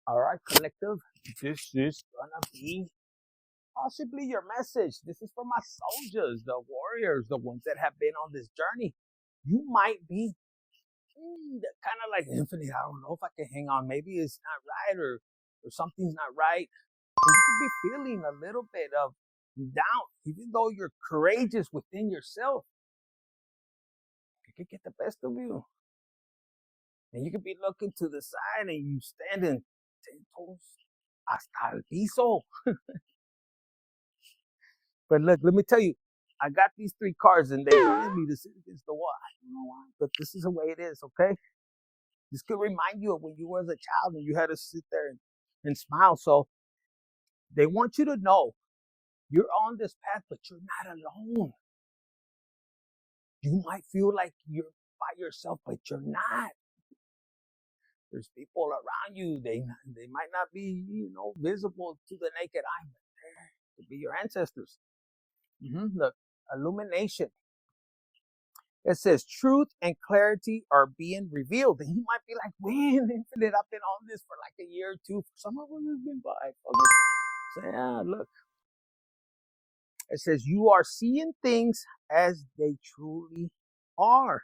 All right, collective. This is gonna be possibly your message. This is for my soldiers, the warriors, the ones that have been on this journey. You might be kind of like infinite. I don't know if I can hang on. Maybe it's not right, or something's not right. And you could be feeling a little bit of doubt, even though you're courageous within yourself. It could get the best of you. And you could be looking to the side and you standing 10 toes hasta el piso. But look, let me tell you, I got these 3 cards and they wanted me to sit against the wall. I don't know why, but this is the way it is, okay? This could remind you of when you were as a child and you had to sit there and smile. So they want you to know you're on this path, but you're not alone. You might feel like you're by yourself, but you're not. There's people around you. They might not be, visible to the naked eye, but there could be your ancestors. Look, illumination. It says truth and clarity are being revealed. And you might be like, when infinite, I've been on this for like a year or two. For some of us, it's been 5. So yeah, look. It says you are seeing things as they truly are.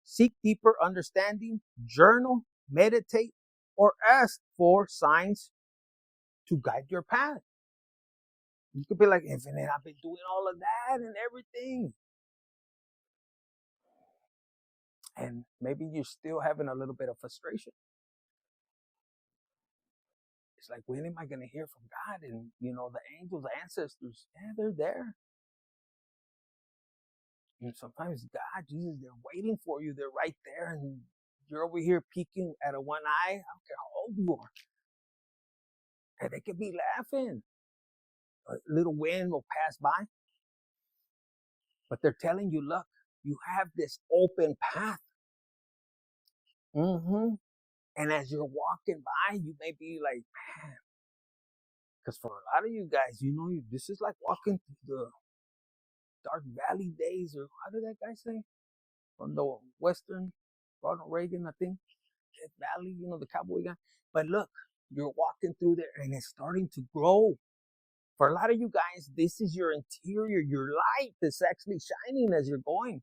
Seek deeper understanding, journal, meditate, or ask for signs to guide your path. You could be like, infinite, I've been doing all of that and everything. And maybe you're still having a little bit of frustration. It's like, when am I going to hear from God? And, the angels, the ancestors, yeah, they're there. And sometimes God, Jesus, they're waiting for you. They're right there. And you're over here peeking at a one eye. I don't care how old you are. And they could be laughing. A little wind will pass by. But they're telling you, look, you have this open path. And as you're walking by, you may be like, man, because for a lot of you guys, this is like walking through the dark valley days, or how did that guy say? From the Western, Ronald Reagan, I think. Death Valley, the cowboy guy. But look, you're walking through there and it's starting to grow. For a lot of you guys, this is your interior, your light that's actually shining as you're going.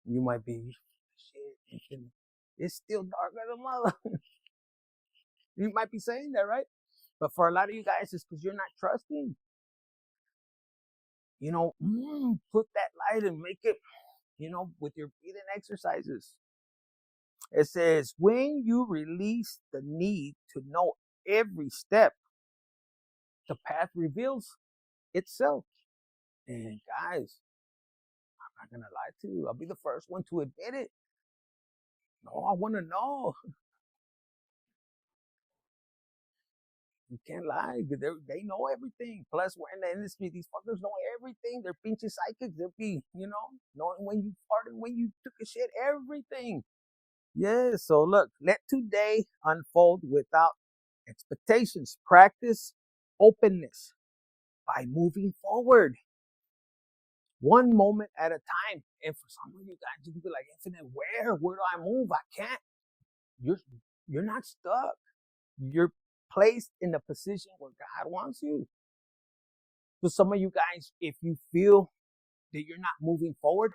You might be, shit, it's still dark as a mother. You might be saying that, right? But for a lot of you guys, it's because you're not trusting. Put that light and make it, with your breathing exercises. It says, when you release the need to know every step, the path reveals itself. And guys, I'm not going to lie to you. I'll be the first one to admit it. No, I want to know. You can't lie. They know everything. Plus, we're in the industry. These fuckers know everything. They're pinchy psychics. They'll be, knowing when you farted, when you took a shit, everything. Yeah, so look, let today unfold without expectations. Practice openness by moving forward. One moment at a time. And for some of you guys, you can be like, infinite, where do I move? I can't. You're not stuck. You're placed in the position where God wants you. So some of you guys, if you feel that you're not moving forward,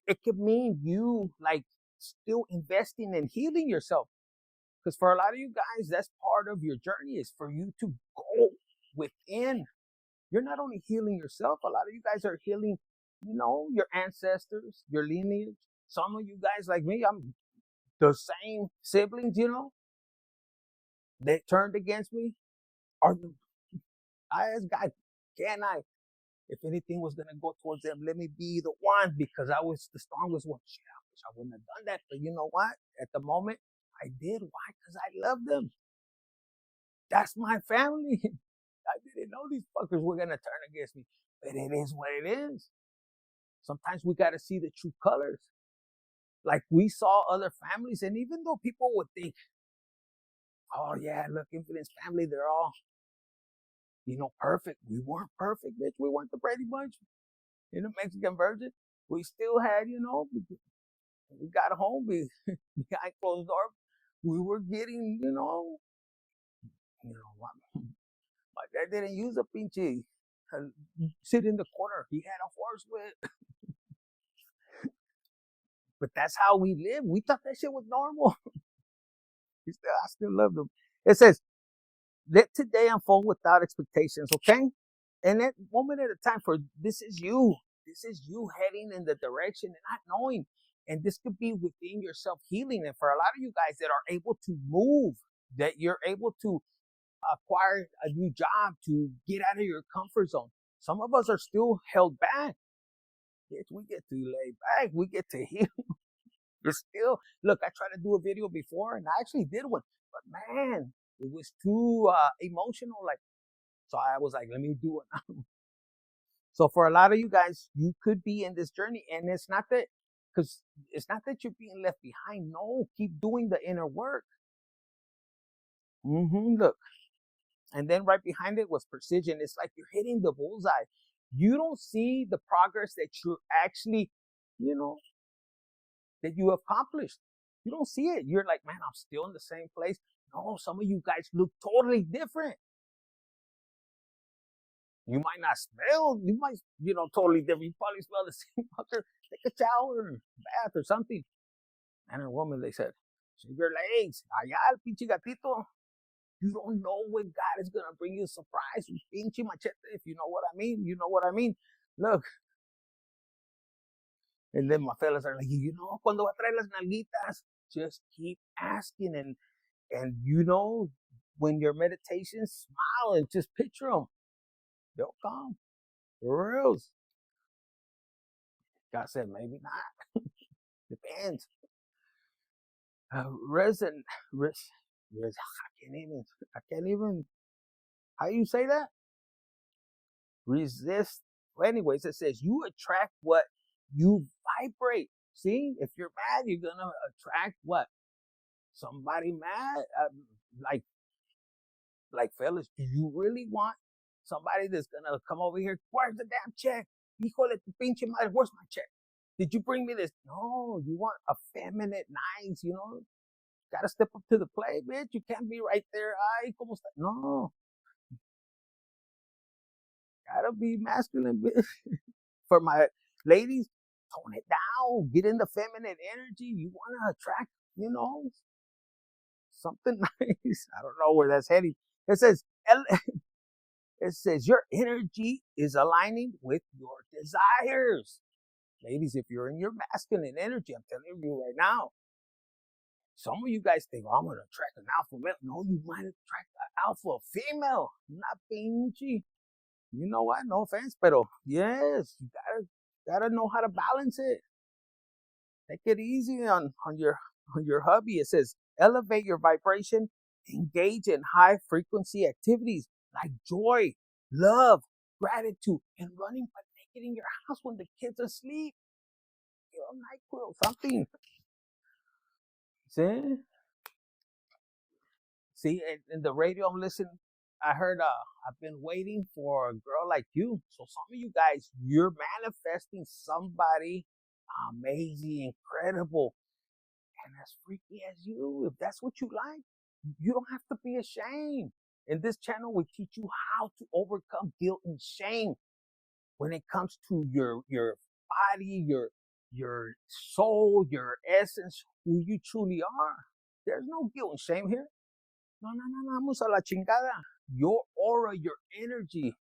it could mean you like still investing in healing yourself. Because for a lot of you guys, that's part of your journey, is for you to go within. You're not only healing yourself, a lot of you guys are healing, your ancestors, your lineage. Some of you guys like me, I'm the same siblings, they turned against me. Or I asked God, can I? If anything was going to go towards them, let me be the one, because I was the strongest one. Shit, I wish I wouldn't have done that. But you know what? At the moment, I did. Why? Because I love them. That's my family. I didn't know these fuckers were going to turn against me. But it is what it is. Sometimes we got to see the true colors. Like we saw other families, and even though people would think, oh yeah, look, Infinite's family, they're all, perfect. We weren't perfect, bitch. We weren't the Brady Bunch, Mexican Virgin. We still had, we got home behind closed door. we were getting, my dad didn't use a pinche sit in the corner. He had a horse with, but that's how we lived. We thought that shit was normal. I still love them. It says, let today unfold without expectations, okay? And that moment at a time, for this is you. This is you heading in the direction and not knowing. And this could be within your self-healing. And for a lot of you guys that are able to move, that you're able to acquire a new job, to get out of your comfort zone. Some of us are still held back. Bitch, we get to lay back. We get to heal. It's still, look, I tried to do a video before and I actually did one. But man, it was too emotional. So I was like, let me do it. So for a lot of you guys, you could be in this journey, and it's not that you're being left behind. No, keep doing the inner work. Look. And then right behind it was precision. It's like you're hitting the bullseye. You don't see the progress that you're actually, that you accomplished. You don't see it. You're like, man, I'm still in the same place. No, some of you guys look totally different. You might not smell, you might, totally different. You probably smell the same fucker. Take a shower, bath, or something. Man or woman, they said, shave your legs. Allá, el pinche gatito. You don't know when God is going to bring you a surprise. Pinche machete, if you know what I mean. You know what I mean. Look. And then my fellas are like, cuando va a traer las nalguitas? Just keep asking. And when your meditations, smile and just picture them. They'll come. For reals. God said, maybe not. Depends. I can't even, how you say that? Resist. Well, anyways, it says you attract what you vibrate. See, if you're mad, you're going to attract what? Somebody mad. Like fellas, do you really want somebody that's going to come over here? Where's the damn check? Híjole, tu pinche madre, where's my check? Did you bring me this? No, you want a feminine, nice, gotta step up to the plate, bitch. You can't be right there. Ay, ¿cómo está? No. Gotta be masculine, bitch. For my ladies, tone it down. Get in the feminine energy. You want to attract, something nice. I don't know where that's heading. It says your energy is aligning with your desires. Ladies, if you're in your masculine energy, I'm telling you right now, some of you guys think, I'm going to attract an alpha male. No, you might attract an alpha female. Not pinche. You know what? No offense, pero yes, you gotta know how to balance it. Take it easy on your hubby. It says, elevate your vibration, engage in high frequency activities like joy, love, gratitude, and running but naked in your house when the kids are asleep. NyQuil, something. See, in the radio I'm listening, I heard, I've been waiting for a girl like you. So some of you guys, you're manifesting somebody amazing, incredible, and as freaky as you. If that's what you like, you don't have to be ashamed. In this channel, we teach you how to overcome guilt and shame when it comes to your body, your soul, your essence, who you truly are. There's no guilt and shame here. No, vamos a la chingada. Your aura, your energy.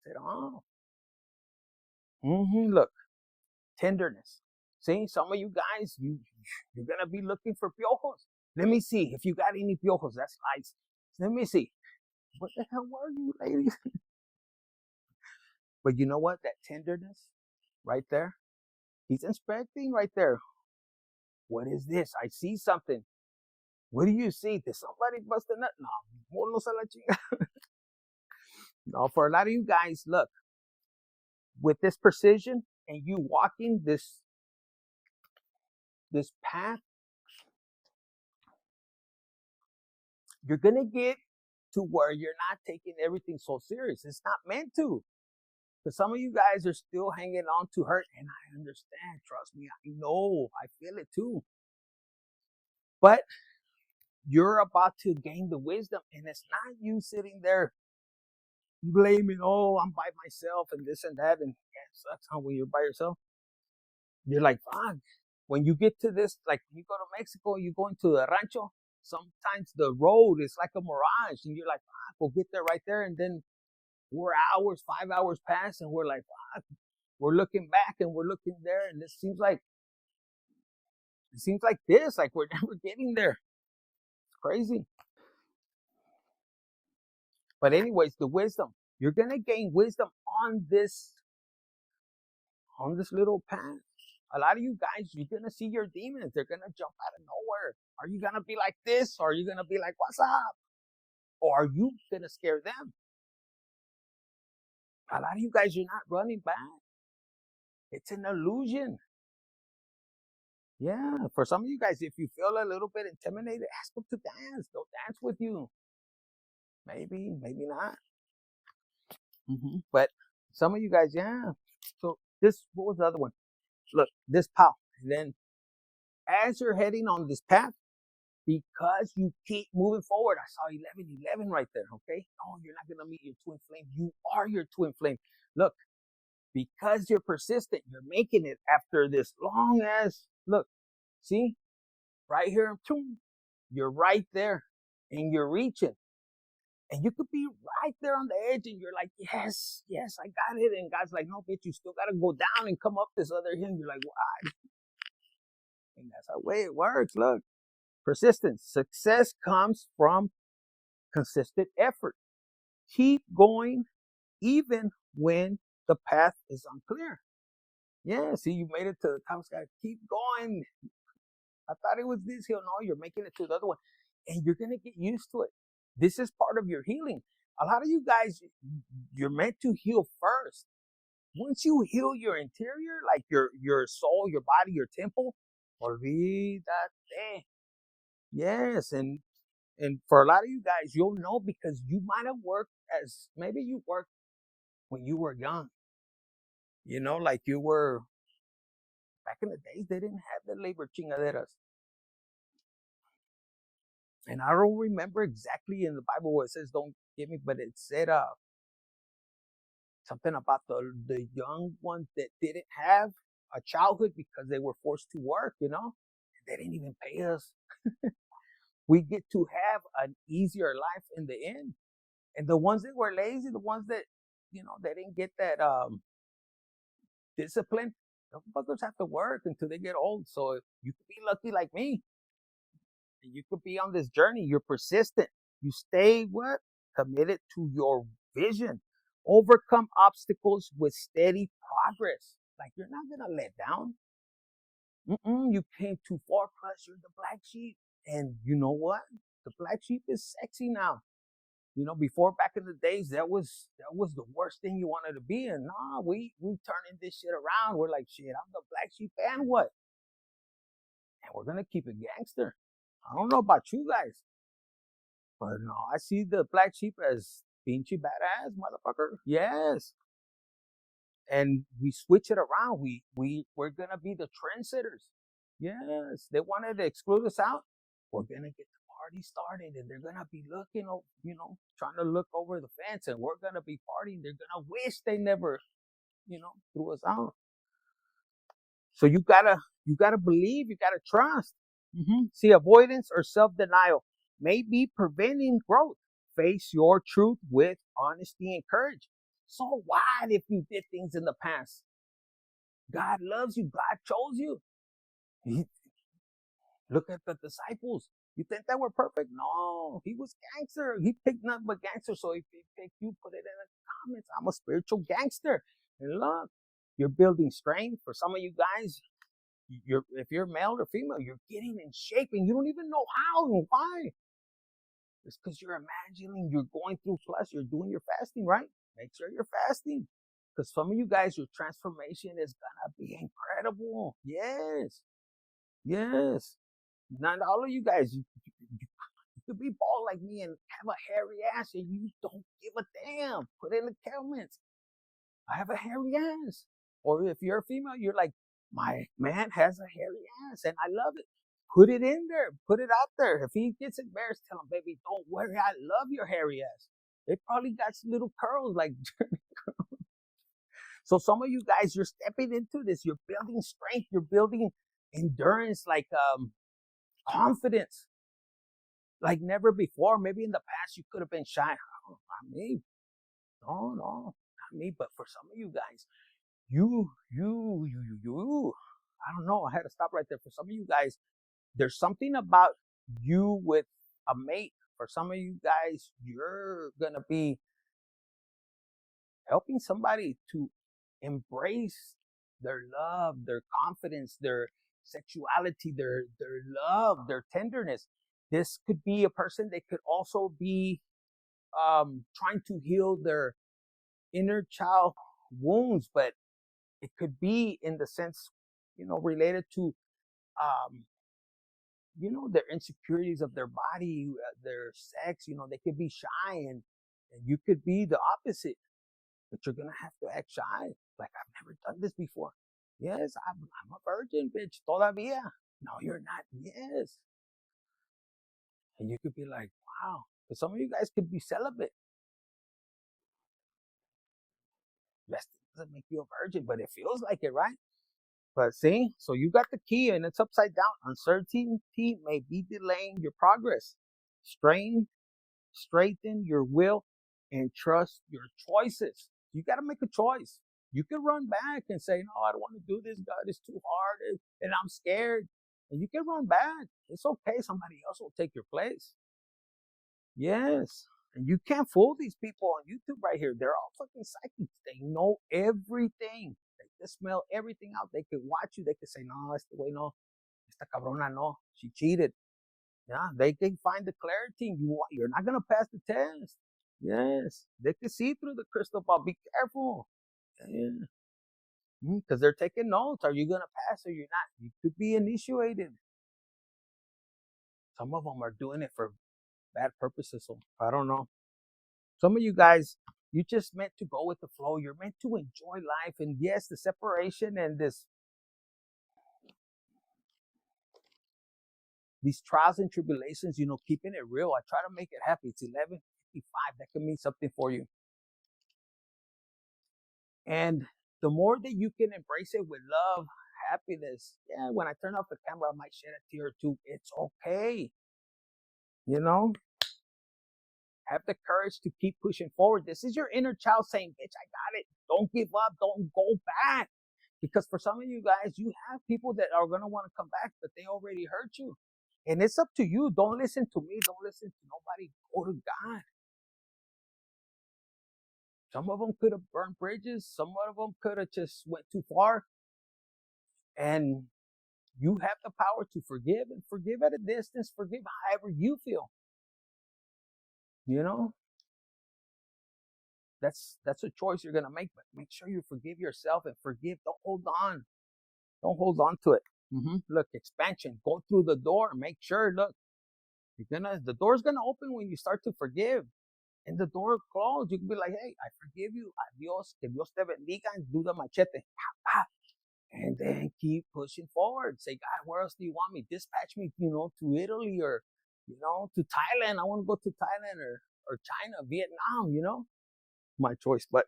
Set it on. Look, tenderness. See, some of you guys, you're going to be looking for piojos. Let me see if you got any piojos. That's nice. Let me see. What the hell were you, ladies? But you know what? That tenderness right there. He's inspecting right there. What is this? I see something. What do you see? Did somebody bust a nut? No, no, for a lot of you guys, look, with this precision and you walking this path, you're going to get to where you're not taking everything so serious. It's not meant to. Because some of you guys are still hanging on to hurt, and I understand. Trust me, I know. I feel it too. But you're about to gain the wisdom, and it's not you sitting there blaming, oh, I'm by myself and this and that, and yeah, it sucks how when you're by yourself. You're like, fuck. When you get to this, like when you go to Mexico, you go into the rancho, sometimes the road is like a mirage, and you're like, fuck, we'll get there right there, and then 4 hours, 5 hours pass, and we're like, fuck, we're looking back and we're looking there, and it seems like this, like we're never getting there. It's crazy. But anyways, the wisdom. You're gonna gain wisdom on this little path. A lot of you guys, you're gonna see your demons. They're gonna jump out of nowhere. Are you gonna be like this? Or are you gonna be like, what's up? Or are you gonna scare them? A lot of you guys, you're not running back. It's an illusion. Yeah, for some of you guys, if you feel a little bit intimidated, ask them to dance. They'll dance with you. Maybe, maybe not. But some of you guys, yeah. So this, what was the other one? Look, this pal. And then as you're heading on this path, because you keep moving forward, I saw 1111 right there, okay? Oh, you're not going to meet your twin flame. You are your twin flame. Look, because you're persistent, you're making it after this long as, look, see, right here, you're right there, and you're reaching. And you could be right there on the edge, and you're like, yes, I got it. And God's like, no, bitch, you still got to go down and come up this other hill. You're like, why? And that's the way it works. Look, persistence. Success comes from consistent effort. Keep going even when the path is unclear. Yeah, see, you made it to the top sky. Keep going. I thought it was this hill. No, you're making it to the other one. And you're going to get used to it. This is part of your healing. A lot of you guys, you're meant to heal first. Once you heal your interior, like your soul, your body, your temple, olvídate. Yes, and for a lot of you guys, you'll know because you might have worked maybe you worked when you were young. You know, like you were, back in the days, they didn't have the labor chingaderas. And I don't remember exactly in the Bible where it says don't give me, but it said something about the young ones that didn't have a childhood because they were forced to work, you know? They didn't even pay us. We get to have an easier life in the end. And the ones that were lazy, the ones that, you know, they didn't get that discipline, those fuckers have to work until they get old. So you could be lucky like me. And you could be on this journey. You're persistent. You stay what? Committed to your vision. Overcome obstacles with steady progress. Like you're not going to let down. You came too far, plus you're the black sheep. And you know what? The black sheep is sexy now. You know, before, back in the days, that was the worst thing you wanted to be. And nah, we turning this shit around. We're like, shit, I'm the black sheep and what? And we're gonna keep it gangster. I don't know about you guys, but no, I see the black sheep as pinchy badass motherfucker. Yes. And we switch it around. We're gonna be the trendsetters. Yes. They wanted to exclude us out. We're gonna get the party started, and they're gonna be looking, you know, trying to look over the fence, and we're gonna be partying. They're gonna wish they never, you know, threw us out. So you gotta believe, you gotta trust. See, avoidance or self-denial may be preventing growth. Face your truth with honesty and courage. So what if you did things in the past? God loves you. God chose you. Look at the disciples. You think they were perfect? No, he was gangster. He picked nothing but gangster. So if he picked you, put it in the comments. I'm a spiritual gangster. And look, you're building strength. For some of you guys, if you're male or female, you're getting in shape and you don't even know how and why. It's because you're imagining you're going through, plus you're doing your fasting, right? Make sure you're fasting. Because some of you guys, your transformation is going to be incredible. Yes. Yes. Not all of you guys, you could be bald like me and have a hairy ass and you don't give a damn. Put it in the comments. I have a hairy ass. Or if you're a female, you're like, my man has a hairy ass and I love it. Put it in there. Put it out there. If he gets embarrassed, tell him, baby, don't worry. I love your hairy ass. They probably got little curls like. So some of you guys, you're stepping into this. You're building strength. You're building endurance, like confidence, like never before. Maybe in the past you could have been shy. Oh, not me. No, not me. But for some of you guys, you. I don't know. I had to stop right there. For some of you guys, there's something about you with a mate. For some of you guys, you're gonna be helping somebody to embrace their love, their confidence, their sexuality, their love, their tenderness. This could be a person that could also be trying to heal their inner child wounds, but it could be in the sense, related to um, their insecurities of their body, their sex. They could be shy, and you could be the opposite, but you're gonna have to act shy. Like, I've never done this before. Yes, I'm a virgin, bitch. Todavía. No, you're not. Yes. And you could be like, wow. But some of you guys could be celibate. Rest doesn't make you a virgin, but it feels like it, right? But see, so you got the key and it's upside down. Uncertainty may be delaying your progress. Straighten your will and trust your choices. You got to make a choice. You can run back and say, no, I don't want to do this. God, it's too hard and I'm scared. And you can run back. It's okay. Somebody else will take your place. Yes. And you can't fool these people on YouTube right here. They're all fucking psychics. They know everything. They can smell everything out. They can watch you. They can say, no, este way no. Esta cabrona no. She cheated. Yeah, they can find the clarity. You're not going to pass the test. Yes. They can see through the crystal ball. Be careful. Yeah. Because they're taking notes. Are you going to pass or you're not? You could be initiated. Some of them are doing it for bad purposes. So I don't know. Some of you guys, you just meant to go with the flow. You're meant to enjoy life. And yes, the separation and these trials and tribulations, keeping it real. I try to make it happy. It's 11:55. That can mean something for you. And the more that you can embrace it with love, happiness. Yeah, when I turn off the camera, I might shed a tear or two. It's okay. Have the courage to keep pushing forward. This is your inner child saying, bitch, I got it. Don't give up. Don't go back. Because for some of you guys, you have people that are going to want to come back, but they already hurt you. And it's up to you. Don't listen to me. Don't listen to nobody. Go to God. Some of them could have burned bridges. Some of them could have just went too far. And you have the power to forgive and forgive at a distance. Forgive however you feel. That's a choice you're gonna make. But make sure you forgive yourself and forgive. Don't hold on. Don't hold on to it. Look, expansion. Go through the door. Make sure. Look, the door's gonna open when you start to forgive. And the door closed. You can be like, hey, I forgive you. Adios. Que Dios te bendiga. And do the machete. And then keep pushing forward. Say, God, where else do you want me? Dispatch me, to Italy or, to Thailand. I want to go to Thailand or China, Vietnam, my choice. But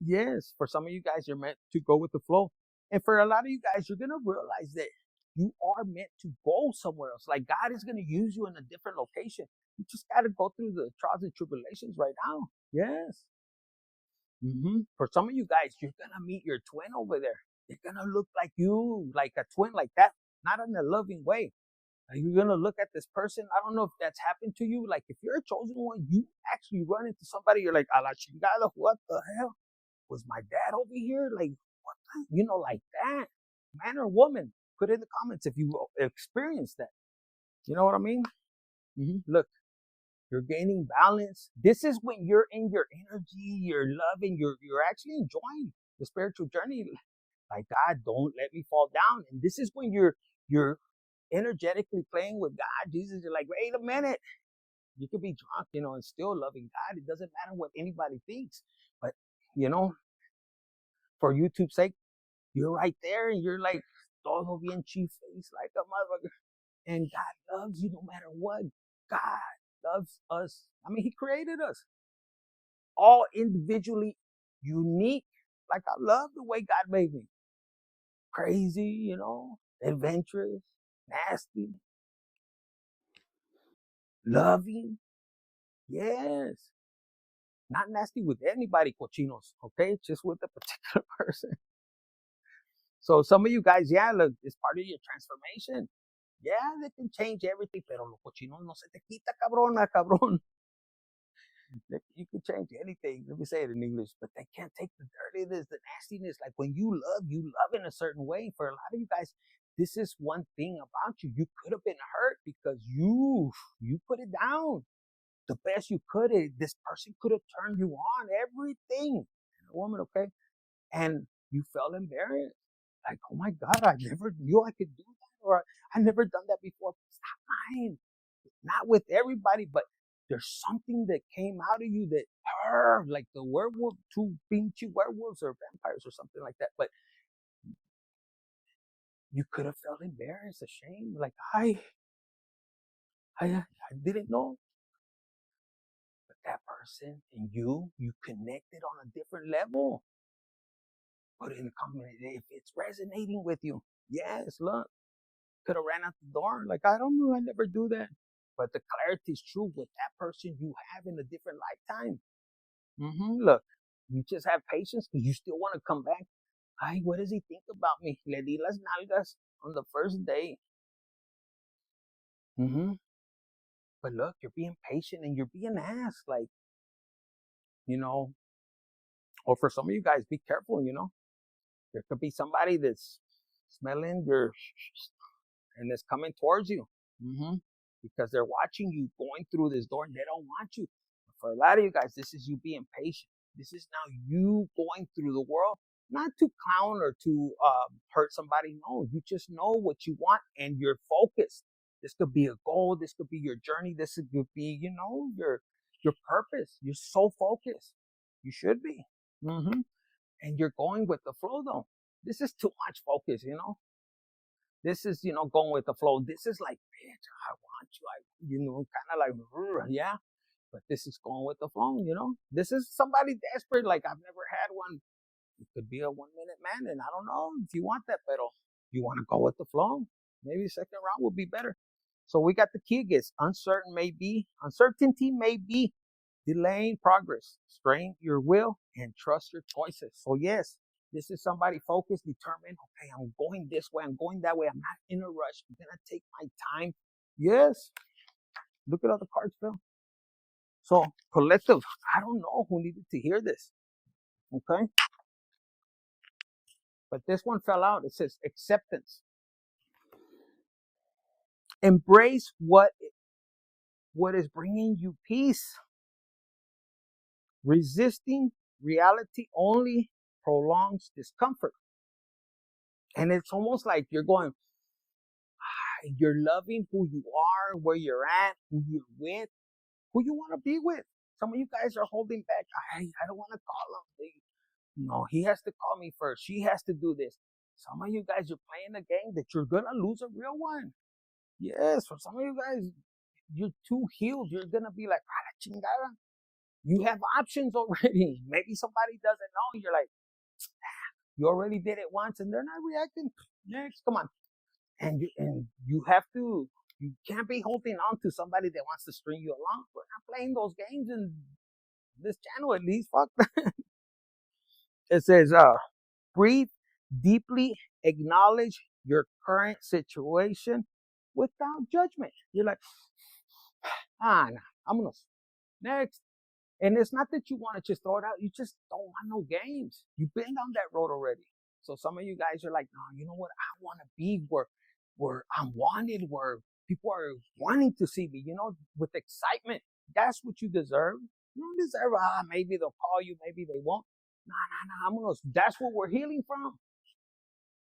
yes, for some of you guys, you're meant to go with the flow. And for a lot of you guys, you're going to realize that you are meant to go somewhere else. Like, God is going to use you in a different location. You just got to go through the trials and tribulations right now. Yes. For some of you guys, you're going to meet your twin over there. They're going to look like you, like a twin like that, not in a loving way. You're going to look at this person. I don't know if that's happened to you. Like, if you're a chosen one, you actually run into somebody. You're like, a la chingada, what the hell? Was my dad over here? Like, what the, like that? Man or woman? Put in the comments if you experienced that. You know what I mean? Look, you're gaining balance. This is when you're in your energy, you're loving, you're actually enjoying the spiritual journey. Like, God, don't let me fall down. And this is when you're energetically playing with God. Jesus, you're like, wait a minute. You could be drunk, and still loving God. It doesn't matter what anybody thinks. But, for YouTube's sake, you're right there and you're like todo bien chief-faced like a motherfucker. And God loves you no matter what. God loves us. I mean, He created us all individually unique. Like, I love the way God made me. Crazy, adventurous, nasty, loving. Yes. Not nasty with anybody, cochinos, okay? Just with a particular person. So some of you guys, yeah, look, it's part of your transformation. Yeah, they can change everything, pero los cochinos no se te quita, cabrona, cabrón. You can change anything. Let me say it in English, but they can't take the dirtiness, the nastiness. Like when you love in a certain way. For a lot of you guys, this is one thing about you. You could have been hurt because you put it down the best you could. This person could have turned you on, everything. A woman, okay? And you felt embarrassed. Like, oh my God, I never knew I could do that, or I never done that before. Stop lying. Not with everybody, but there's something that came out of you that like the werewolf, two pinchy werewolves or vampires or something like that. But you could have felt embarrassed, ashamed, like I didn't know. But that person and you connected on a different level. Put it in the comment if it's resonating with you. Yes, look, could have ran out the door. Like, I don't know, I never do that. But the clarity is true with that person you have in a different lifetime. Look, you just have patience because you still want to come back. Ay, what does he think about me? Le di las nalgas on the first day. But look, you're being patient and you're being asked, like, or for some of you guys, be careful, There could be somebody that's smelling your and it's coming towards you. Because they're watching you going through this door and they don't want you. For a lot of you guys, this is you being patient. This is now you going through the world, not to clown or to hurt somebody. No, you just know what you want and you're focused. This could be a goal. This could be your journey. This could be, your purpose. You're so focused. You should be. And you're going with the flow, though. This is too much focus, This is, going with the flow. This is like, bitch, I want you. Kind of like, yeah. But this is going with the flow, This is somebody desperate. Like, I've never had one. It could be a 1 minute man, and I don't know if you want that, pero you want to go with the flow. Maybe second round would be better. So we got the key against uncertainty may be delaying progress. Strain your will and trust your choices. So yes, this is somebody focused, determined. Okay, I'm going this way. I'm going that way. I'm not in a rush. I'm going to take my time. Yes. Look at all the cards, Phil. So collective, I don't know who needed to hear this. Okay. But this one fell out. It says acceptance. Embrace what is bringing you peace. Resisting reality only prolongs discomfort. And it's almost like you're going, you're loving who you are, where you're at, who you're with, who you want to be with. Some of you guys are holding back. I don't want to call him. No, he has to call me first. She has to do this. Some of you guys are playing a game that you're going to lose a real one. Yes, for some of you guys, you're too healed. You're going to be like, chingada. You have options already. Maybe somebody doesn't know. You're like, you already did it once and they're not reacting. Next, come on. And you have to, you can't be holding on to somebody that wants to string you along. We're not playing those games in this channel, at least. Fuck that. It says, breathe deeply, acknowledge your current situation without judgment. You're like, nah, I'm gonna next. And it's not that you want to just throw it out. You just don't want no games. You've been down that road already. So some of you guys are like, no, you know what? I want to be where I'm wanted, where people are wanting to see me, with excitement. That's what you deserve. You don't deserve, maybe they'll call you, maybe they won't. No, that's what we're healing from.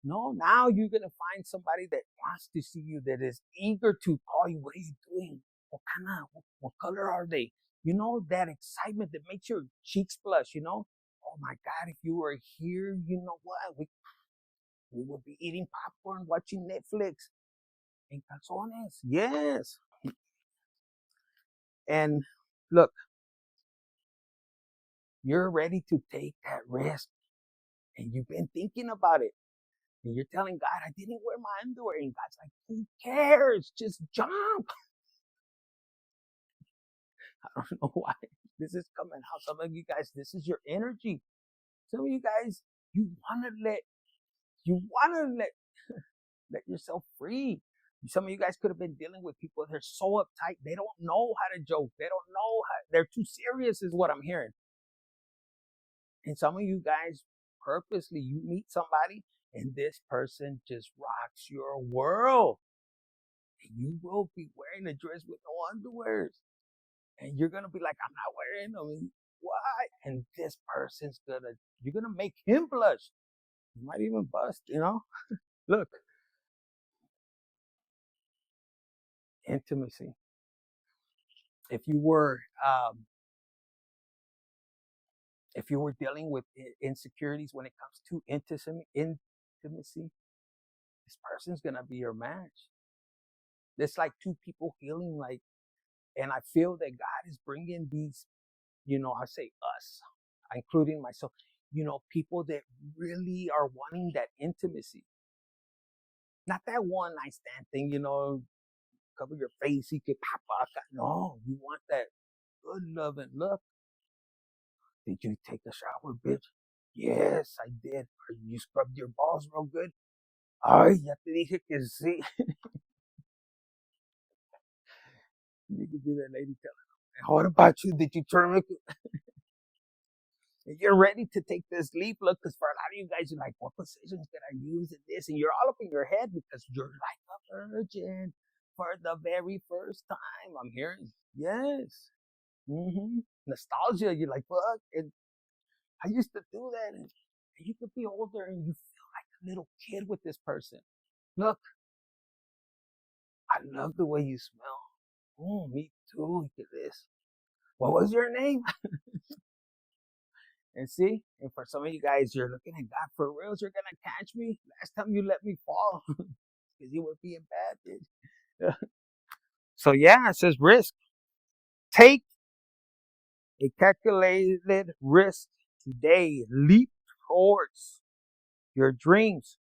No, now you're going to find somebody that wants to see you, that is eager to call you. What are you doing? What color are they? That excitement that makes your cheeks blush, Oh my God, if you were here, you know what? We would be eating popcorn, watching Netflix en calzones. Yes. And look, you're ready to take that risk. And you've been thinking about it. And you're telling God, I didn't wear my underwear. And God's like, who cares? Just jump. I don't know why this is coming out. Some of you guys, this is your energy. Some of you guys, you want to let yourself free. Some of you guys could have been dealing with people. They're so uptight. They don't know how to joke. They don't know how. They're too serious is what I'm hearing. And some of you guys, purposely, you meet somebody and this person just rocks your world. And you will be wearing a dress with no underwears. And you're going to be like, I'm not wearing them. Why? And this person's you're going to make him blush. You might even bust, Look. Intimacy. If you were dealing with insecurities when it comes to intimacy, this person's going to be your match. It's like two people healing, and I feel that God is bringing these, I say us, including myself, people that really are wanting that intimacy. Not that one night stand thing, cover your face, you can pop out. No, you want that good loving look. Did you take a shower, bitch? Yes, I did. You scrubbed your balls real good. Ay, ya te dije que sí. You could be that lady telling them, what about you? Did you turn it? You're ready to take this leap, look, because for a lot of you guys, you're like, what positions can I use in this? And you're all up in your head because you're like a virgin for the very first time. I'm hearing, yes. Nostalgia, you're like, fuck. And I used to do that. And you could be older and you feel like a little kid with this person. Look, I love the way you smell. Oh, me too. Look at this. What was your name? And see, and for some of you guys, you're looking at God for reals. You're gonna catch me. Last time you let me fall, because you were being bad, bitch. So yeah, it says risk. Take a calculated risk today. Leap towards your dreams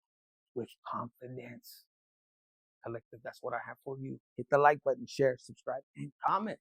with confidence. Collective, that's what I have for you. Hit the like button, share, subscribe, and comment.